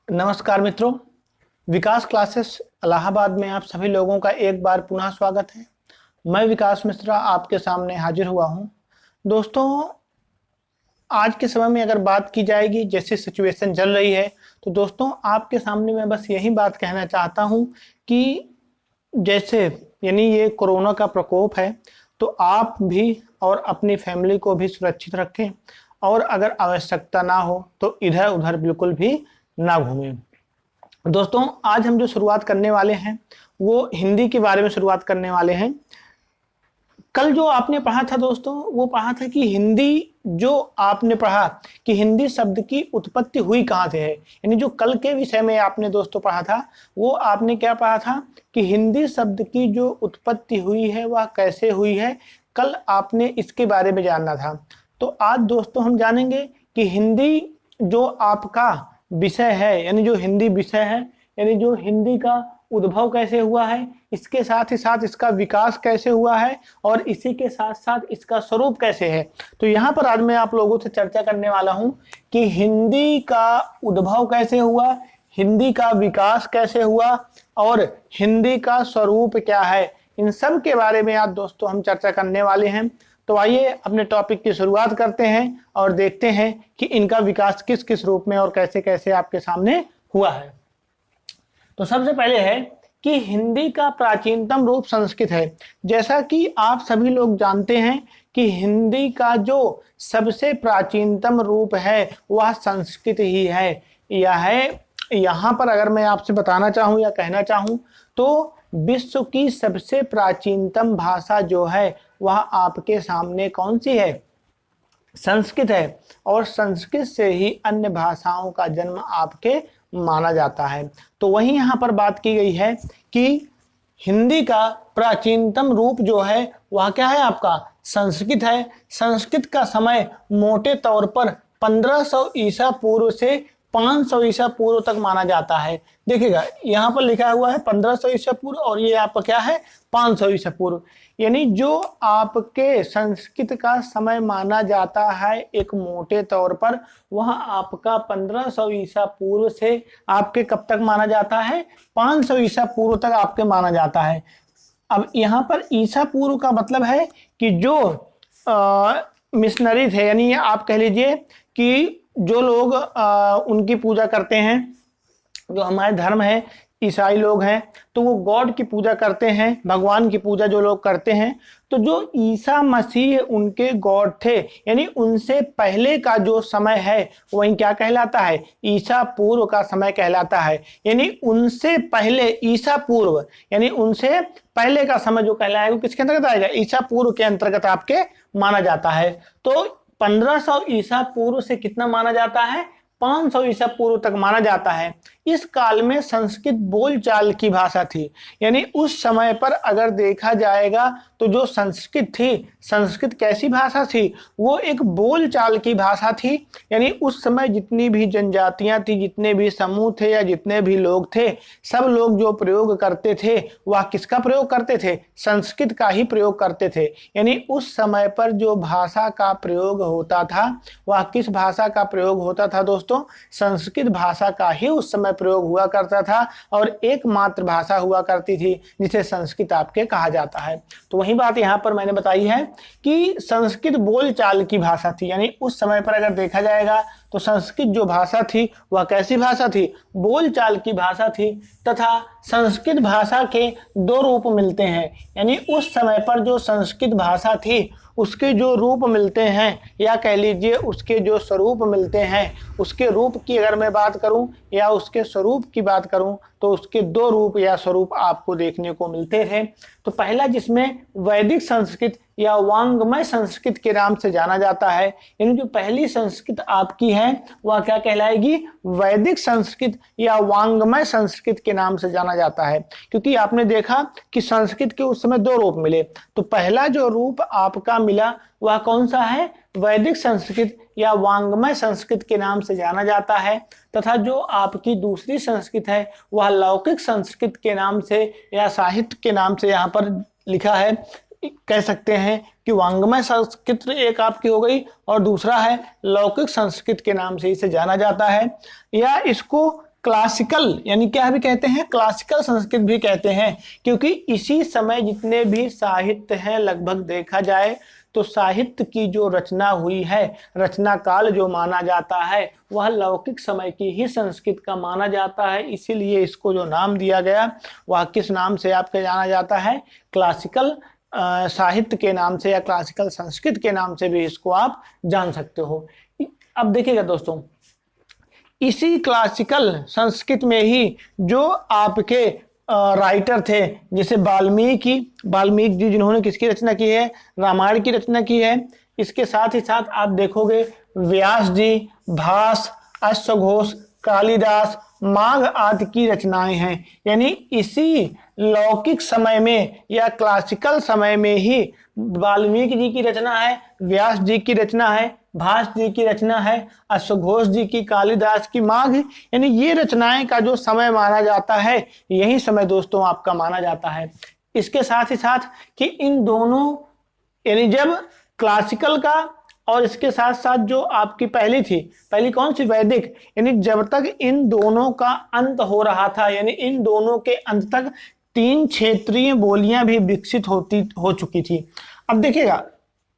नमस्कार मित्रों, विकास क्लासेस इलाहाबाद में आप सभी लोगों का एक बार पुनः स्वागत है। मैं विकास मिश्रा आपके सामने हाजिर हुआ हूं। दोस्तों, आज के समय में अगर बात की जाएगी, जैसे सिचुएशन चल रही है, तो दोस्तों आपके सामने मैं बस यही बात कहना चाहता हूं कि जैसे यानी ये कोरोना का प्रकोप है, तो आप भी और अपनी फैमिली को भी सुरक्षित रखें और अगर आवश्यकता ना हो तो इधर उधर बिल्कुल भी ना घूमें। दोस्तों, आज हम जो शुरुआत करने वाले हैं वो हिंदी के बारे में शुरुआत करने वाले हैं। कल जो आपने पढ़ा था दोस्तों, वो पढ़ा था कि हिंदी जो आपने पढ़ा कि हिंदी शब्द की उत्पत्ति हुई कहाँ से है। यानी जो कल के विषय में आपने दोस्तों पढ़ा था, वो आपने क्या पढ़ा था कि हिंदी शब्द की जो उत्पत्ति हुई है वह कैसे हुई है। कल आपने इसके बारे में जानना था। तो आज दोस्तों हम जानेंगे कि हिंदी जो आपका विषय है, यानी जो हिंदी विषय है, यानी जो हिंदी का उद्भव कैसे हुआ है, इसके साथ ही साथ इसका विकास कैसे हुआ है और इसी के साथ साथ इसका स्वरूप कैसे है। तो यहाँ पर आज मैं आप लोगों से चर्चा करने वाला हूँ कि हिंदी का उद्भव कैसे हुआ, हिंदी का विकास कैसे हुआ और हिंदी का स्वरूप क्या है। इन सब के बारे में आज दोस्तों हम चर्चा करने वाले हैं। तो आइए अपने टॉपिक की शुरुआत करते हैं और देखते हैं कि इनका विकास किस किस रूप में और कैसे कैसे आपके सामने हुआ है। तो सबसे पहले है कि हिंदी का प्राचीनतम रूप संस्कृत है। जैसा कि आप सभी लोग जानते हैं कि हिंदी का जो सबसे प्राचीनतम रूप है वह संस्कृत ही है। यहाँ पर अगर मैं आपसे बताना चाहूँ या कहना चाहूँ तो विश्व की सबसे प्राचीनतम भाषा जो है वह आपके सामने कौन सी है? संस्कृत है। और संस्कृत से ही अन्य भाषाओं का जन्म आपके माना जाता है। तो वहीं यहाँ पर बात की गई है कि हिंदी का प्राचीनतम रूप जो है वह क्या है? आपका संस्कृत है। संस्कृत का समय मोटे तौर पर 1500 ईसा पूर्व से 500 ईसा पूर्व तक माना जाता है। देखिएगा यहाँ पर लिखा हुआ है 1500 ईसा पूर्व और ये आपका क्या है? 500 ईसा पूर्व। यानी जो आपके संस्कृत का समय माना जाता है एक मोटे तौर पर, वह आपका 1500 ईसा पूर्व से आपके कब तक माना जाता है? 500 ईसा पूर्व तक आपके माना जाता है। अब यहाँ पर ईसा पूर्व का मतलब है कि जो मिशनरी थे, यानी आप कह लीजिए कि जो लोग उनकी पूजा करते हैं, जो हमारे धर्म है, ईसाई लोग हैं, तो वो गॉड की पूजा करते हैं, भगवान की पूजा जो लोग करते हैं। तो जो ईसा मसीह उनके गॉड थे, यानी उनसे पहले का जो समय है वही क्या कहलाता है? ईसा पूर्व का समय कहलाता है। यानी उनसे पहले ईसा पूर्व, यानी उनसे पहले का समय जो कहलाएगा वो किसके अंतर्गत आएगा? ईसा पूर्व के अंतर्गत आपके माना जाता है। तो 1500 ईसा पूर्व से कितना माना जाता है? 500 ईसा पूर्व तक माना जाता है। इस काल में संस्कृत बोलचाल की भाषा थी। यानी उस समय पर अगर देखा जाएगा तो जो संस्कृत थी, संस्कृत कैसी भाषा थी? वो एक बोलचाल की भाषा थी। यानी उस समय जितनी भी जनजातियां थी, जितने भी समूह थे या जितने भी लोग थे, सब लोग जो प्रयोग करते थे वह किसका प्रयोग करते थे? संस्कृत का ही प्रयोग करते थे। यानी उस समय पर जो भाषा का प्रयोग होता था वह किस भाषा का प्रयोग होता था दोस्तों? संस्कृत भाषा का ही उस समय प्रयोग हुआ करता था और एकमात्र भाषा हुआ करती थी जिसे संस्कृत आपके कहा जाता है। तो वही बात यहाँ पर मैंने बताई है कि संस्कृत बोलचाल की भाषा थी। यानी उस समय पर अगर देखा जाएगा तो संस्कृत जो भाषा थी वह कैसी भाषा थी? बोलचाल की भाषा थी। तथा संस्कृत भाषा के दो रूप मिलते हैं। यानी उस समय पर जो संस्कृत भाषा थी उसके जो रूप मिलते हैं या कह लीजिए उसके जो स्वरूप मिलते हैं, उसके रूप की अगर मैं बात करूं या उसके स्वरूप की बात करूं तो उसके दो रूप या स्वरूप आपको देखने को मिलते थे। तो पहला जिसमें वैदिक संस्कृत या वांग्मय संस्कृत के नाम से जाना जाता है, यानी जो पहली संस्कृत आपकी है वह क्या कहलाएगी? वैदिक संस्कृत या वांग्मय संस्कृत के नाम से जाना जाता है। क्योंकि आपने देखा कि संस्कृत के उस समय दो रूप मिले। तो पहला जो रूप आपका मिला वह कौन सा है? वैदिक संस्कृत या वांग्मय संस्कृत के नाम से जाना जाता है। तथा जो आपकी दूसरी संस्कृत है वह लौकिक संस्कृत के नाम से या साहित्य के नाम से यहाँ पर लिखा है। कह सकते हैं कि वांग्मय संस्कृत एक आपकी हो गई और दूसरा है लौकिक संस्कृत के नाम से इसे जाना जाता है। या इसको क्लासिकल यानी क्या भी कहते हैं, क्लासिकल संस्कृत भी कहते हैं, क्योंकि इसी समय जितने भी साहित्य हैं लगभग देखा जाए तो साहित्य की जो रचना हुई है, रचना काल जो माना जाता है वह लौकिक समय की ही संस्कृत का माना जाता है। इसीलिए इसको जो नाम दिया गया वह किस नाम से आपके जाना जाता है, क्लासिकल साहित्य के नाम से या क्लासिकल संस्कृत के नाम से भी इसको आप जान सकते हो। अब देखिएगा दोस्तों, इसी क्लासिकल संस्कृत में ही जो आपके राइटर थे, जैसे वाल्मीकि जी जिन्होंने किसकी रचना की है, रामायण की रचना की है। इसके साथ ही साथ आप देखोगे व्यास जी, भास, अश्वघोष, कालिदास, माघ आदि की रचनाएं हैं। यानी इसी लौकिक समय में या क्लासिकल समय में ही वाल्मीकि जी की रचना है, व्यास जी की रचना है, भास जी की रचना है, अश्वघोष जी की, कालिदास की, माघ, यानी ये रचनाएं का जो समय माना जाता है यही समय दोस्तों आपका माना जाता है। इसके साथ ही साथ कि इन दोनों यानी जब क्लासिकल का और इसके साथ साथ जो आपकी पहली कौन सी, वैदिक, यानी जब तक इन दोनों का अंत हो रहा था, यानी इन दोनों के अंत तक 3 क्षेत्रीय बोलियां भी विकसित हो चुकी थी। अब देखिएगा,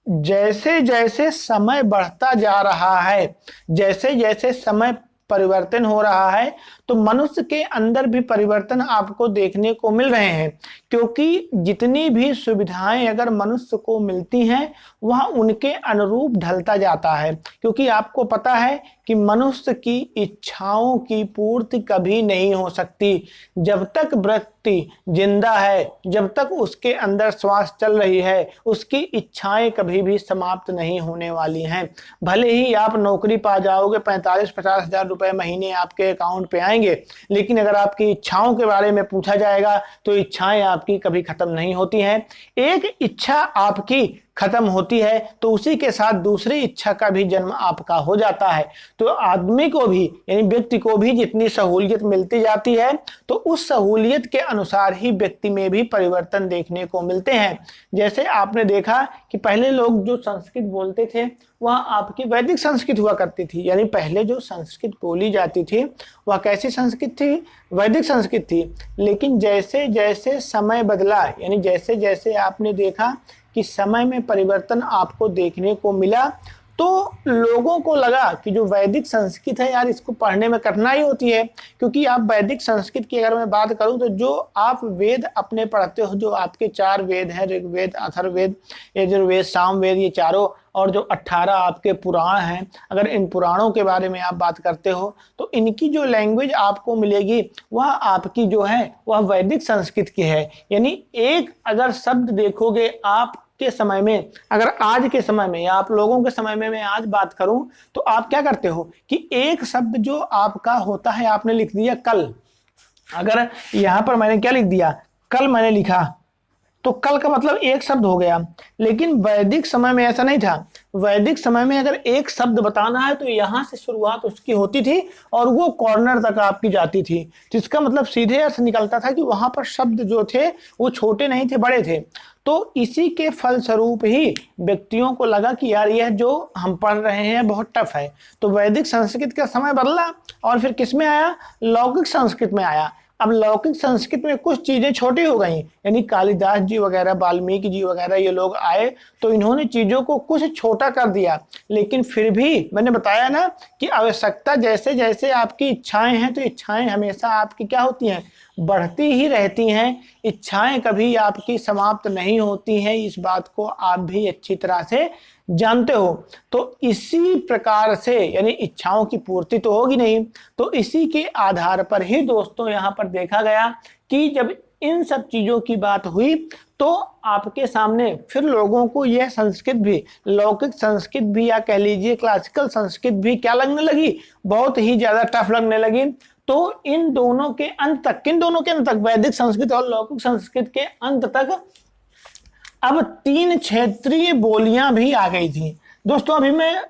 जैसे जैसे समय बढ़ता जा रहा है, जैसे जैसे समय परिवर्तन हो रहा है, तो मनुष्य के अंदर भी परिवर्तन आपको देखने को मिल रहे हैं, क्योंकि जितनी भी सुविधाएं अगर मनुष्य को मिलती हैं वह उनके अनुरूप ढलता जाता है। क्योंकि आपको पता है कि मनुष्य की इच्छाओं की पूर्ति कभी नहीं हो सकती। जब तक व्यक्ति जिंदा है, जब तक उसके अंदर श्वास चल रही है, उसकी इच्छाएं कभी भी समाप्त नहीं होने वाली हैं। भले ही आप नौकरी पा जाओगे, 45-50 हजार रुपए महीने आपके अकाउंट पे आएंगे, लेकिन अगर आपकी इच्छाओं के बारे में पूछा जाएगा तो इच्छाएं आपकी कभी खत्म नहीं होती हैं। एक इच्छा आपकी खत्म होती है तो उसी के साथ दूसरी इच्छा का भी जन्म आपका हो जाता है। तो आदमी को भी यानी व्यक्ति को भी जितनी सहूलियत मिलती जाती है तो उस सहूलियत के अनुसार ही व्यक्ति में भी परिवर्तन देखने को मिलते हैं। जैसे आपने देखा कि पहले लोग जो संस्कृत बोलते थे वह आपकी वैदिक संस्कृत हुआ करती थी, यानी पहले जो संस्कृत बोली जाती थी वह कैसी संस्कृत थी, वैदिक संस्कृत थी। लेकिन जैसे जैसे समय बदला, यानी जैसे जैसे आपने देखा कि समय में परिवर्तन आपको देखने को मिला, तो लोगों को लगा कि जो वैदिक संस्कृत है यार इसको पढ़ने में कठिनाई होती है। क्योंकि आप वैदिक संस्कृत की अगर मैं बात करूं तो जो आप वेद अपने पढ़ते हो, जो आपके 4 वेद हैं, ऋग्वेद, अथर्ववेद, यजुर्वेद, सामवेद, ये चारों, और जो 18 आपके पुराण हैं, अगर इन पुराणों के बारे में आप बात करते हो तो इनकी जो लैंग्वेज आपको मिलेगी वह आपकी जो है वह वैदिक संस्कृत की है। यानी एक अगर शब्द देखोगे आप के समय में, अगर आज के समय में या आप लोगों के समय में मैं आज बात करूं तो आप क्या करते हो कि एक शब्द जो आपका होता है, आपने लिख दिया कल, अगर यहां पर मैंने क्या लिख दिया, कल मैंने लिखा, तो कल का मतलब एक शब्द हो गया। लेकिन वैदिक समय में ऐसा नहीं था। वैदिक समय में अगर एक शब्द बताना है तो यहां से शुरुआत उसकी होती थी और वो कॉर्नर तक आपकी जाती थी, जिसका मतलब सीधे अर्थ निकलता था कि वहां पर शब्द जो थे वो छोटे नहीं थे, बड़े थे। तो इसी के फलस्वरूप ही व्यक्तियों को लगा कि यार यह जो हम पढ़ रहे हैं बहुत टफ है। तो वैदिक संस्कृत का समय बदला और फिर किस में आया, लौकिक संस्कृत में आया। अब लौकिक संस्कृत में कुछ चीजें छोटी हो गई, यानी कालिदास जी वगैरह, वाल्मीकि जी वगैरह ये लोग आए तो इन्होंने चीजों को कुछ छोटा कर दिया। लेकिन फिर भी मैंने बताया ना कि आवश्यकता जैसे जैसे आपकी इच्छाएं हैं तो इच्छाएं हमेशा आपकी क्या होती हैं, बढ़ती ही रहती हैं। इच्छाएं कभी आपकी समाप्त नहीं होती हैं, इस बात को आप भी अच्छी तरह से जानते हो। तो इसी प्रकार से यानी इच्छाओं की पूर्ति तो होगी नहीं, तो इसी के आधार पर ही दोस्तों यहाँ पर देखा गया कि जब इन सब चीजों की बात हुई तो आपके सामने फिर लोगों को यह संस्कृत भी, लौकिक संस्कृत भी या कह लीजिए क्लासिकल संस्कृत भी क्या लगने लगी, बहुत ही ज्यादा टफ लगने लगी। तो इन दोनों के अंत तक, किन दोनों के अंत तक, वैदिक संस्कृत और लौकिक संस्कृत के अंत तक अब 3 क्षेत्रीय बोलियां भी आ गई थी। दोस्तों अभी मैं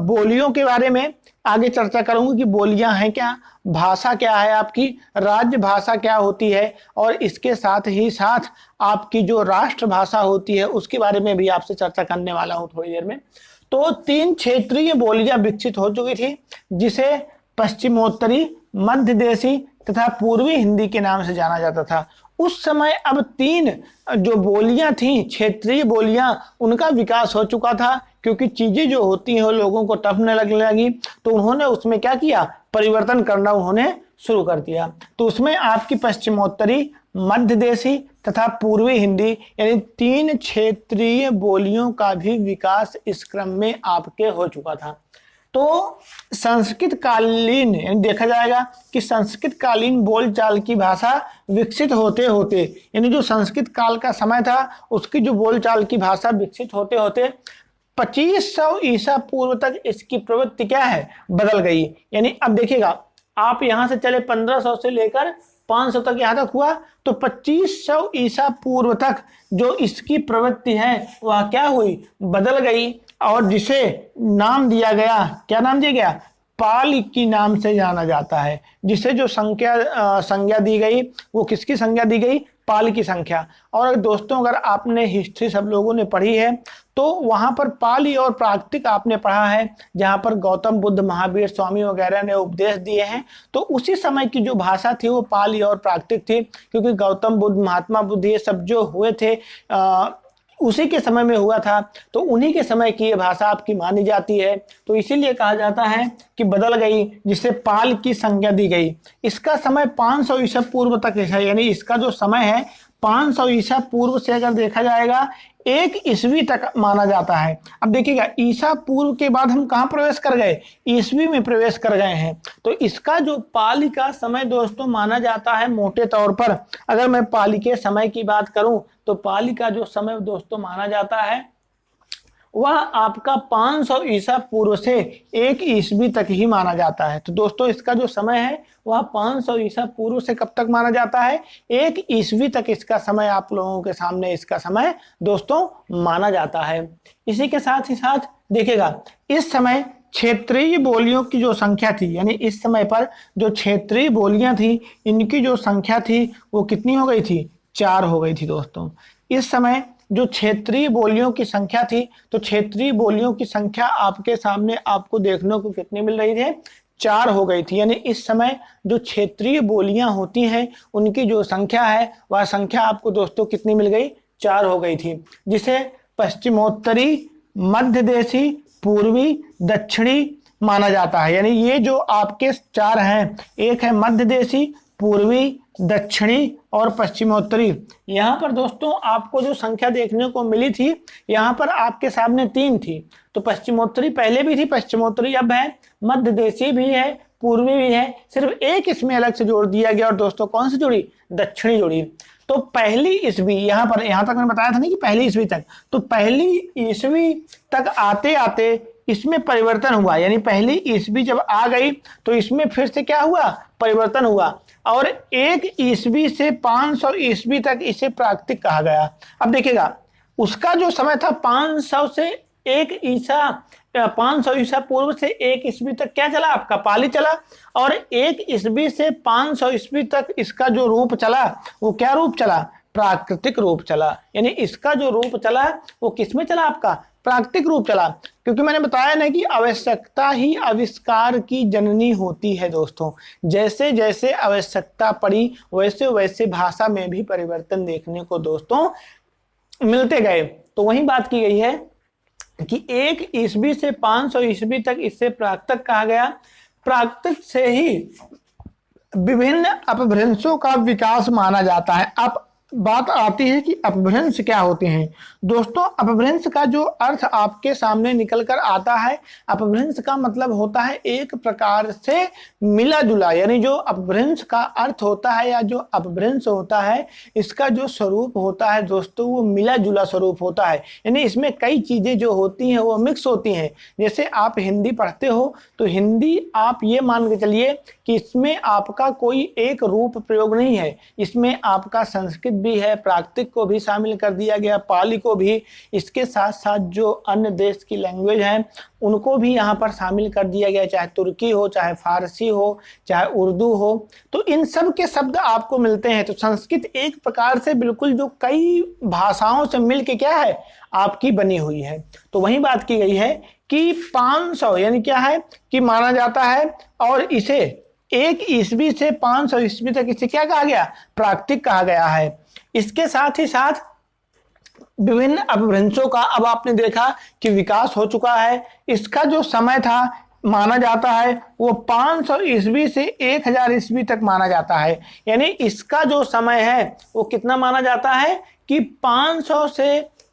बोलियों के बारे में आगे चर्चा करूंगा कि बोलियां हैं क्या, भाषा क्या है आपकी, राज्य भाषा क्या होती है, और इसके साथ ही साथ आपकी जो राष्ट्र भाषा होती है उसके बारे में भी आपसे चर्चा करने वाला हूं थोड़ी देर में। तो 3 क्षेत्रीय बोलियां विकसित हो चुकी थी, जिसे पश्चिमोत्तरी, मध्य देशी तथा पूर्वी हिंदी के नाम से जाना जाता था। उस समय अब 3 जो बोलियां थी, क्षेत्रीय बोलियां, उनका विकास हो चुका था, क्योंकि चीजें जो होती हैं वो लोगों को टफ न लगने लगी, तो उन्होंने उसमें क्या किया, परिवर्तन करना उन्होंने शुरू कर दिया। तो उसमें आपकी पश्चिमोत्तरी, मध्य देशी तथा पूर्वी हिंदी यानी 3 क्षेत्रीय बोलियों का भी विकास इस क्रम में आपके हो चुका था। तो संस्कृत कालीन यानी देखा जाएगा कि संस्कृत कालीन बोलचाल की भाषा विकसित होते होते, यानी जो संस्कृत काल का समय था उसकी जो बोलचाल की भाषा विकसित होते होते 2500 ईसा पूर्व तक इसकी प्रवृत्ति क्या है, बदल गई। यानी अब देखिएगा, आप यहां से चले 1500 से लेकर 500 तक यहां तक हुआ, तो 2500 ईसा पूर्व तक जो इसकी प्रवृत्ति है वह क्या हुई, बदल गई, और जिसे नाम दिया गया, क्या नाम दिया गया, पाल की नाम से जाना जाता है। जिसे जो संज्ञा दी गई वो किसकी संज्ञा दी गई, पाल की संख्या। और दोस्तों अगर आपने हिस्ट्री सब लोगों ने पढ़ी है तो वहां पर पाली और प्राकृतिक आपने पढ़ा है, जहां पर गौतम बुद्ध, महावीर स्वामी वगैरह ने उपदेश दिए हैं, तो उसी समय की जो भाषा थी वो पाली और प्राकृतिक थी, क्योंकि गौतम बुद्ध, महात्मा बुद्ध ये सब जो हुए थे उसी के समय में हुआ था, तो उन्हीं के समय की ये भाषा आपकी मानी जाती है। तो इसीलिए कहा जाता है कि बदल गई, जिसे पाल की संज्ञा दी गई। इसका समय 500 ईसा पूर्व तक है, यानी इसका जो समय है 500 ईसा पूर्व से अगर देखा जाएगा 1 ईस्वी तक माना जाता है। अब देखिएगा, ईसा पूर्व के बाद हम कहाँ प्रवेश कर गए, ईस्वी में प्रवेश कर गए हैं। तो इसका जो पाली का समय दोस्तों माना जाता है, मोटे तौर पर अगर मैं पाली के समय की बात करूं तो पाली का जो समय दोस्तों माना जाता है वह आपका 500 ईसा पूर्व से 1 ईस्वी तक ही माना जाता है। तो दोस्तों इसका जो समय है वह 500 ईसा पूर्व से कब तक माना जाता है, 1 ईस्वी तक इसका समय आप लोगों के सामने इसका समय दोस्तों माना जाता है। इसी के साथ ही साथ देखिएगा, इस समय क्षेत्रीय बोलियों की जो संख्या थी, यानी इस समय पर जो क्षेत्रीय बोलियां थी इनकी जो संख्या थी वो कितनी हो गई थी, 4 हो गई थी दोस्तों। इस समय जो क्षेत्रीय बोलियों की संख्या थी, तो क्षेत्रीय बोलियों की संख्या आपके सामने आपको देखने को कितनी मिल रही थी, 4 हो गई थी। यानी इस समय जो क्षेत्रीय बोलियां होती हैं उनकी जो संख्या है वह संख्या आपको दोस्तों कितनी मिल गई, 4 हो गई थी, जिसे पश्चिमोत्तरी, मध्य देशी, पूर्वी, दक्षिणी माना जाता है। यानी ये जो आपके 4 हैं, एक है मध्य देशी, पूर्वी, दक्षिणी और पश्चिमोत्तरी। यहाँ पर दोस्तों आपको जो संख्या देखने को मिली थी, यहाँ पर आपके सामने 3 थी। तो पश्चिमोत्तरी पहले भी थी, पश्चिमोत्तरी अब है, मध्य देशी भी है, पूर्वी भी है, सिर्फ एक इसमें अलग से जोड़ दिया गया। और दोस्तों कौन सी जुड़ी, दक्षिणी जुड़ी। तो पहली ईस्वी, यहाँ पर यहाँ तक मैंने बताया था ना कि पहली ईस्वी तक, तो पहली ईस्वी तक आते आते इसमें परिवर्तन हुआ। यानी पहली ईस्वी जब आ गई तो इसमें फिर से क्या हुआ, परिवर्तन हुआ, और 1 ईस्वी से 500 ईस्वी तक इसे प्राकृतिक कहा गया। अब देखिएगा, उसका जो समय था 500 से 1 ईसा 500 ईसा पूर्व से 1 ईस्वी तक क्या चला, आपका पाली चला, और 1 ईस्वी से 500 ईस्वी तक इसका जो रूप चला वो क्या रूप चला, प्राकृतिक रूप चला। यानी इसका जो रूप चला वो किसमें चला, आपका प्राकृतिक रूप चला। क्योंकि मैंने बताया ना कि आवश्यकता ही आविष्कार की जननी होती है दोस्तों। जैसे जैसे आवश्यकता पड़ी वैसे वैसे भाषा में भी परिवर्तन देखने को दोस्तों मिलते गए। तो वही बात की गई है कि 1 ईस्वी से 500 ईस्वी तक इससे प्राकृतिक कहा गया। प्राकृतिक से ही विभिन्न अपभ्रंशों का विकास माना जाता है। अब बात आती है कि अपभ्रंश क्या होते हैं। दोस्तों अपभ्रंश का जो अर्थ आपके सामने निकल कर आता है, अपभ्रंश का मतलब होता है एक प्रकार से मिला जुला। यानी जो अपभ्रंश का अर्थ होता है या जो अपभ्रंश होता है इसका जो स्वरूप होता है दोस्तों वो मिला जुला स्वरूप होता है। यानी इसमें कई चीजें जो होती हैं वो मिक्स होती हैं। जैसे आप हिंदी पढ़ते हो तो हिंदी आप ये मान के चलिए कि इसमें आपका कोई एक रूप प्रयोग नहीं है, इसमें आपका संस्कृत भी है, प्राकृतिक को भी शामिल कर दिया गया, पाली को भी, इसके साथ साथ जो अन्य देश की लैंग्वेज हैं उनको भी यहाँ पर शामिल कर दिया गया, चाहे तुर्की हो, चाहे फारसी हो, चाहे उर्दू हो। तो इन सब के शब्द आपको मिलते हैं। तो संस्कृत एक प्रकार से बिल्कुल जो कई भाषाओं से मिल के क्या है, आपकी बनी हुई है। तो वही बात की गई है कि 500 यानी क्या है कि माना जाता है, और इसे 1 ईस्वी से 500 ईस्वी तक इसे क्या कहा गया? प्राकृतिक कहा गया है। इसके साथ ही साथ विभिन्न अपभ्रंशों का अब आपने देखा कि विकास हो चुका है। इसका जो समय था माना जाता है वो 500 ईस्वी से 1000 ईस्वी तक माना जाता है। यानी इसका जो समय है वो कितना माना जाता है कि 500 से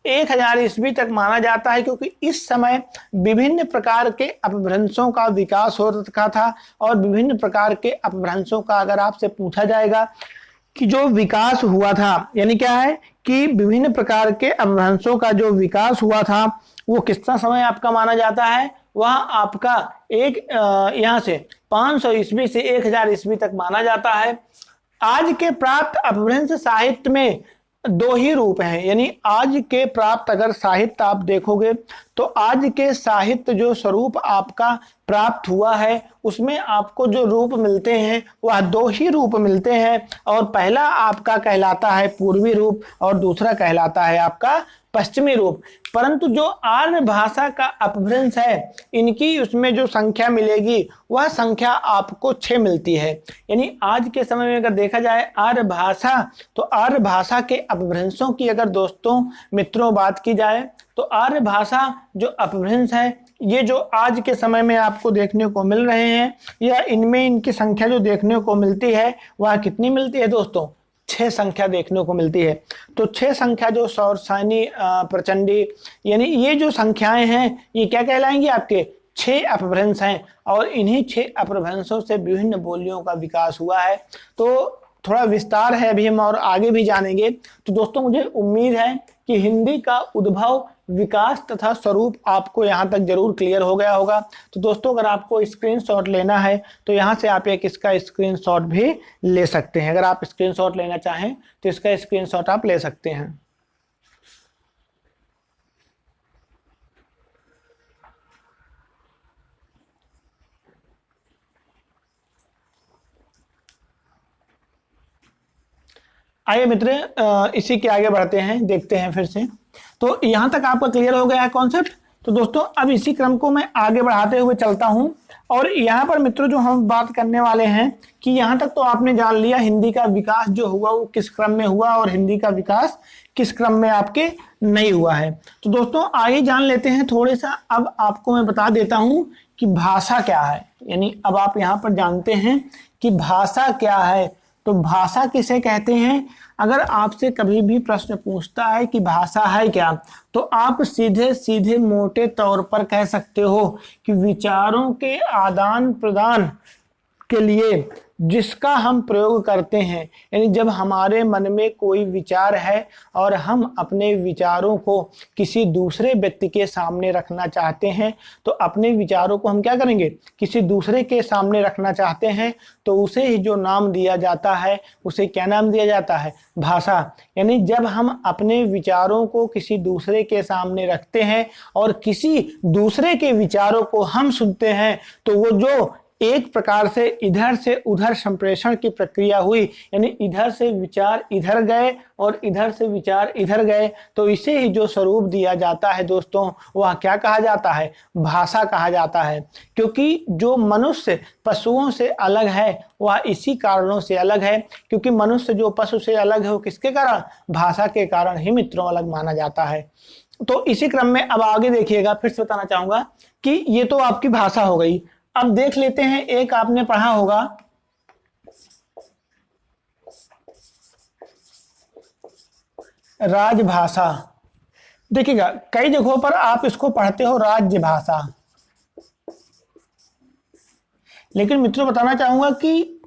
1000 ईस्वी तक माना जाता है, क्योंकि इस समय विभिन्न प्रकार के अपभ्रंशों का विकास हो रखा था। और विभिन्न प्रकार के अपभ्रंशों का अगर आपसे पूछा जाएगा कि जो विकास हुआ था, यानी क्या है कि विभिन्न प्रकार के अपभ्रंशों का जो विकास हुआ था वो कितना समय आपका माना जाता है? वह आपका यहाँ से 500 ईस्वी से 1000 ईस्वी तक माना जाता है। आज के प्राप्त अपभ्रंश साहित्य में 2 ही रूप हैं। यानी आज के प्राप्त अगर साहित्य आप देखोगे तो आज के साहित्य जो स्वरूप आपका प्राप्त हुआ है उसमें आपको जो रूप मिलते हैं वह 2 ही रूप मिलते हैं। और पहला आपका कहलाता है पूर्वी रूप और दूसरा कहलाता है आपका पश्चिमी रूप। परंतु जो आर्य भाषा का अपभ्रंश है इनकी उसमें जो संख्या मिलेगी वह संख्या आपको 6 मिलती है। यानी आज के समय में अगर देखा जाए आर्य भाषा, तो आर्य भाषा के अपभ्रंशों की अगर दोस्तों मित्रों बात की जाए तो आर्य भाषा जो अपभ्रंश है ये जो आज के समय में आपको देखने को मिल रहे हैं या इनमें इनकी संख्या जो देखने को मिलती है वह कितनी मिलती है दोस्तों? 6 संख्या देखने को मिलती है। तो 6 संख्या जो सौरसानी, प्रचंडी, यानी ये जो संख्याएं हैं ये क्या कहलाएंगी? आपके 6 अपभ्रंश हैं। और इन्हीं 6 अपभ्रंशों से विभिन्न बोलियों का विकास हुआ है। तो थोड़ा विस्तार है, अभी हम और आगे भी जानेंगे। तो दोस्तों मुझे उम्मीद है कि हिंदी का उद्भव, विकास तथा स्वरूप आपको यहाँ तक जरूर क्लियर हो गया होगा। तो दोस्तों अगर आपको स्क्रीनशॉट लेना है तो यहाँ से आप एक इसका स्क्रीनशॉट भी ले सकते हैं। अगर आप स्क्रीनशॉट लेना चाहें तो इसका स्क्रीनशॉट आप ले सकते हैं। आइए मित्र इसी के आगे बढ़ते हैं, देखते हैं फिर से। तो यहाँ तक आपका क्लियर हो गया है कॉन्सेप्ट। तो दोस्तों अब इसी क्रम को मैं आगे बढ़ाते हुए चलता हूँ। और यहाँ पर मित्रों जो हम बात करने वाले हैं कि यहाँ तक तो आपने जान लिया हिंदी का विकास जो हुआ वो किस क्रम में हुआ और हिंदी का विकास किस क्रम में आपके नहीं हुआ है। तो दोस्तों आगे जान लेते हैं थोड़े सा। अब आपको मैं बता देता हूँ कि भाषा क्या है। यानी अब आप यहाँ पर जानते हैं कि भाषा क्या है। तो भाषा किसे कहते हैं? अगर आपसे कभी भी प्रश्न पूछता है कि भाषा है क्या, तो आप सीधे सीधे मोटे तौर पर कह सकते हो कि विचारों के आदान प्रदान के लिए जिसका हम प्रयोग करते हैं। यानी जब हमारे मन में कोई विचार है और हम अपने विचारों को किसी दूसरे व्यक्ति के सामने रखना चाहते हैं, तो अपने विचारों को हम क्या करेंगे? किसी दूसरे के सामने रखना चाहते हैं, तो उसे ही जो नाम दिया जाता है उसे क्या नाम दिया जाता है? भाषा। यानी जब हम अपने विचारों को किसी दूसरे के सामने रखते हैं और किसी दूसरे के विचारों को हम सुनते हैं, तो वो जो एक प्रकार से इधर से उधर संप्रेषण की प्रक्रिया हुई, यानी इधर से विचार इधर गए और इधर से विचार इधर गए, तो इसे ही जो स्वरूप दिया जाता है दोस्तों वह क्या कहा जाता है? भाषा कहा जाता है। क्योंकि जो मनुष्य पशुओं से अलग है वह इसी कारणों से अलग है, क्योंकि मनुष्य जो पशु से अलग है वो किसके कारण? भाषा के कारण ही मित्रों अलग माना जाता है। तो इसी क्रम में अब आगे देखिएगा, फिर से बताना चाहूंगा कि ये तो आपकी भाषा हो गई। अब देख लेते हैं, एक आपने पढ़ा होगा राजभाषा। देखिएगा कई जगहों पर आप इसको पढ़ते हो राज्य भाषा, लेकिन मित्रों बताना चाहूंगा कि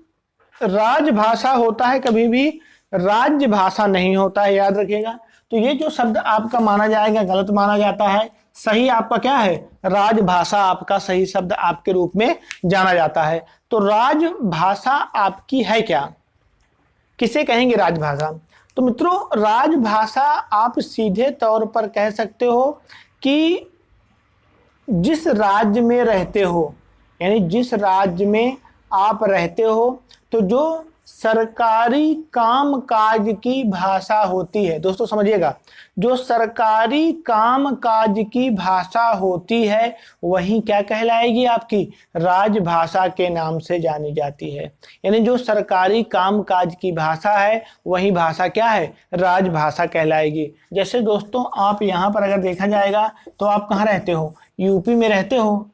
राजभाषा होता है, कभी भी राज्य भाषा नहीं होता है, याद रखिएगा। तो ये जो शब्द आपका माना जाएगा गलत माना जाता है। सही आपका क्या है? राजभाषा आपका सही शब्द आपके रूप में जाना जाता है। तो राजभाषा आपकी है क्या? किसे कहेंगे राजभाषा? तो मित्रों राजभाषा आप सीधे तौर पर कह सकते हो कि जिस राज्य में रहते हो, यानी जिस राज्य में आप रहते हो, तो जो सरकारी कामकाज की भाषा होती है। दोस्तों समझिएगा, जो सरकारी कामकाज की भाषा होती है वही क्या कहलाएगी, आपकी राजभाषा के नाम से जानी जाती है। यानी जो सरकारी कामकाज की भाषा है वही भाषा क्या है, राजभाषा कहलाएगी। जैसे दोस्तों आप यहाँ पर अगर देखा जाएगा तो आप कहाँ रहते हो, यूपी में रहते हो।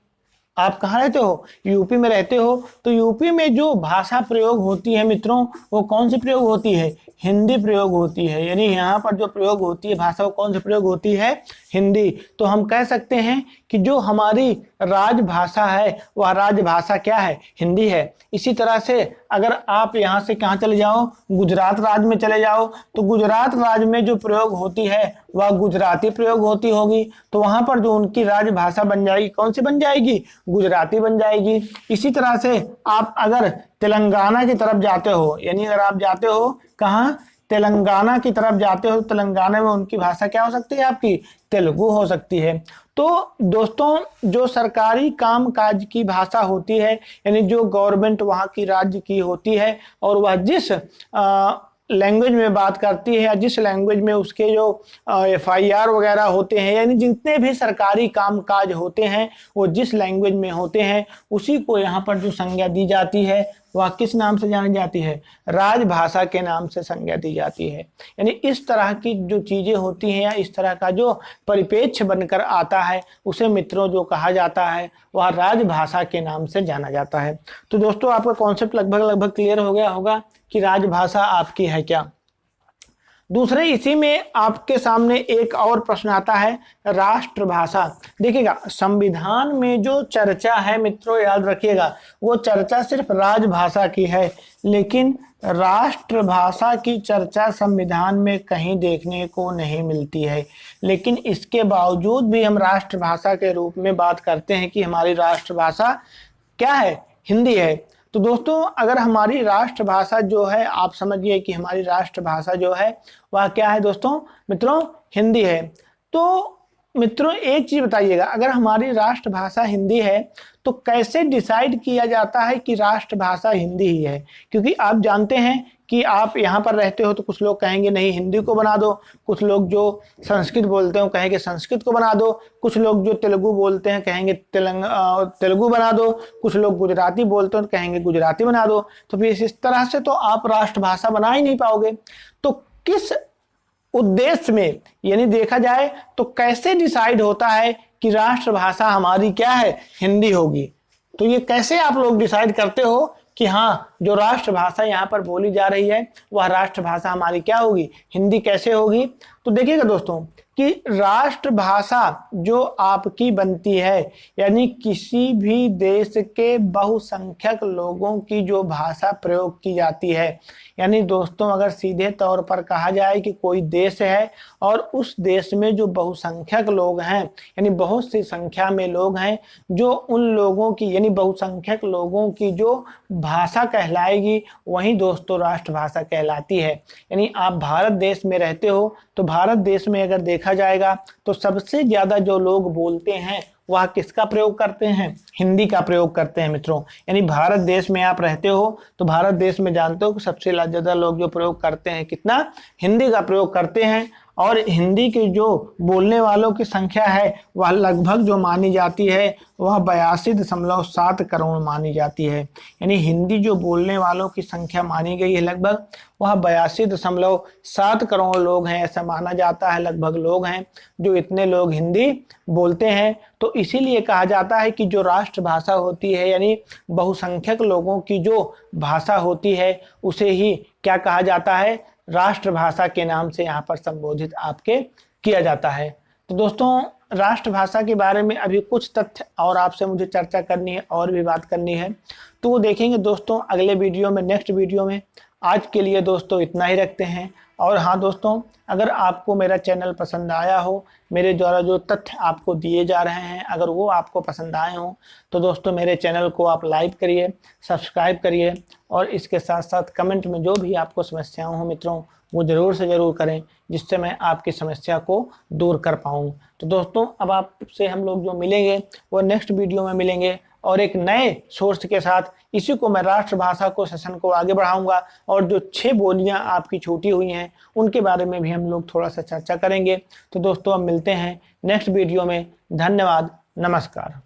आप कहाँ रहते हो, यूपी में रहते हो। तो यूपी में जो भाषा प्रयोग होती है मित्रों, वो कौन सी प्रयोग होती है, हिंदी प्रयोग होती है। यानी यहाँ पर जो प्रयोग होती है भाषा, वो कौन सी प्रयोग होती है, हिंदी। तो हम कह सकते हैं कि जो हमारी राजभाषा है वह राजभाषा क्या है, हिंदी है। इसी तरह से अगर आप यहाँ से कहाँ चले जाओ, गुजरात राज्य में चले जाओ, तो गुजरात राज्य में जो प्रयोग होती है वह गुजराती प्रयोग होती होगी। तो वहां पर जो उनकी राजभाषा बन जाएगी, कौन सी बन जाएगी, गुजराती बन जाएगी। इसी तरह से आप अगर तेलंगाना की तरफ जाते हो, यानी अगर आप जाते हो कहाँ, तेलंगाना की तरफ जाते हो, तेलंगाना में उनकी भाषा क्या हो सकती है, आपकी तेलुगु हो सकती है। तो दोस्तों जो सरकारी कामकाज की भाषा होती है, यानी जो गवर्नमेंट वहाँ की राज्य की होती है, और वह जिस लैंग्वेज में बात करती है या जिस लैंग्वेज में उसके जो FIR वगैरह होते हैं, यानी जितने भी सरकारी कामकाज होते हैं वो जिस लैंग्वेज में होते हैं, उसी को यहाँ पर जो संज्ञा दी जाती है वह किस नाम से जानी जाती है, राजभाषा के नाम से संज्ञा दी जाती है। यानी इस तरह की जो चीजें होती हैं या इस तरह का जो परिप्रेक्ष्य बनकर आता है उसे मित्रों जो कहा जाता है वह राजभाषा के नाम से जाना जाता है। तो दोस्तों आपका कॉन्सेप्ट लगभग क्लियर हो गया होगा कि राजभाषा आपकी है क्या। दूसरे इसी में आपके सामने एक और प्रश्न आता है, राष्ट्रभाषा। देखिएगा संविधान में जो चर्चा है मित्रों, याद रखिएगा, वो चर्चा सिर्फ राजभाषा की है, लेकिन राष्ट्रभाषा की चर्चा संविधान में कहीं देखने को नहीं मिलती है। लेकिन इसके बावजूद भी हम राष्ट्रभाषा के रूप में बात करते हैं कि हमारी राष्ट्रभाषा क्या है, हिंदी है। तो दोस्तों अगर हमारी राष्ट्रभाषा जो है, आप समझिए कि हमारी राष्ट्रभाषा जो है वह क्या है दोस्तों, मित्रों हिंदी है। तो मित्रों एक चीज बताइएगा, अगर हमारी राष्ट्रभाषा हिंदी है तो कैसे डिसाइड किया जाता है कि राष्ट्रभाषा हिंदी ही है। क्योंकि आप जानते हैं कि आप यहाँ पर रहते हो तो कुछ लोग कहेंगे नहीं हिंदी को बना दो, कुछ लोग जो संस्कृत बोलते हो कहेंगे संस्कृत को बना दो, कुछ लोग जो तेलुगु बोलते हैं कहेंगे तेलुगु बना दो, कुछ लोग गुजराती बोलते हैं कहेंगे गुजराती बना दो। तो फिर इस तरह से तो आप राष्ट्रभाषा बना ही नहीं पाओगे। तो किस उद्देश्य में, यानी देखा जाए तो कैसे डिसाइड होता है कि राष्ट्रभाषा हमारी क्या है, हिंदी होगी। तो ये कैसे आप लोग डिसाइड करते हो कि हाँ जो राष्ट्रभाषा यहाँ पर बोली जा रही है वह राष्ट्रभाषा हमारी क्या होगी, हिंदी कैसे होगी। तो देखिएगा दोस्तों कि राष्ट्रभाषा जो आपकी बनती है, यानी किसी भी देश के बहुसंख्यक लोगों की जो भाषा प्रयोग की जाती है। यानी दोस्तों अगर सीधे तौर पर कहा जाए कि कोई देश है और उस देश में जो बहुसंख्यक लोग हैं, यानी बहुत सी संख्या में लोग हैं, जो उन लोगों की यानी बहुसंख्यक लोगों की जो भाषा कहलाएगी वही दोस्तों राष्ट्रभाषा कहलाती है। यानी आप भारत देश में रहते हो तो भारत देश में अगर देखा जाएगा तो सबसे ज्यादा जो लोग बोलते हैं वह किसका प्रयोग करते हैं, हिंदी का प्रयोग करते हैं मित्रों। यानी भारत देश में आप रहते हो तो भारत देश में जानते हो कि सबसे ज्यादा लोग जो प्रयोग करते हैं कितना, हिंदी का प्रयोग करते हैं। और हिंदी के जो बोलने वालों की संख्या है वह लगभग जो मानी जाती है वह 82.7 करोड़ मानी जाती है। यानी हिंदी जो बोलने वालों की संख्या मानी गई है लगभग वह 82.7 करोड़ लोग हैं, ऐसा माना जाता है। लगभग लोग हैं जो इतने लोग हिंदी बोलते हैं। तो इसीलिए कहा जाता है कि जो राष्ट्रभाषा होती है यानी बहुसंख्यक लोगों की जो भाषा होती है उसे ही क्या कहा जाता है, राष्ट्रभाषा के नाम से यहाँ पर संबोधित आपके किया जाता है। तो दोस्तों राष्ट्रभाषा के बारे में अभी कुछ तथ्य और आपसे मुझे चर्चा करनी है और भी बात करनी है, तो वो देखेंगे दोस्तों अगले वीडियो में, नेक्स्ट वीडियो में। आज के लिए दोस्तों इतना ही रखते हैं। और हाँ दोस्तों, अगर आपको मेरा चैनल पसंद आया हो, मेरे द्वारा जो तथ्य आपको दिए जा रहे हैं अगर वो आपको पसंद आए हों, तो दोस्तों मेरे चैनल को आप लाइक करिए, सब्सक्राइब करिए, और इसके साथ साथ कमेंट में जो भी आपको समस्याएं हो मित्रों वो ज़रूर से ज़रूर करें, जिससे मैं आपकी समस्या को दूर कर पाऊँ। तो दोस्तों अब आपसे हम लोग जो मिलेंगे वो नेक्स्ट वीडियो में मिलेंगे। और एक नए सोर्स के साथ इसी को मैं राष्ट्रभाषा को सेशन को आगे बढ़ाऊंगा और जो 6 बोलियां आपकी छूटी हुई हैं उनके बारे में भी हम लोग थोड़ा सा चर्चा करेंगे। तो दोस्तों अब मिलते हैं नेक्स्ट वीडियो में। धन्यवाद, नमस्कार।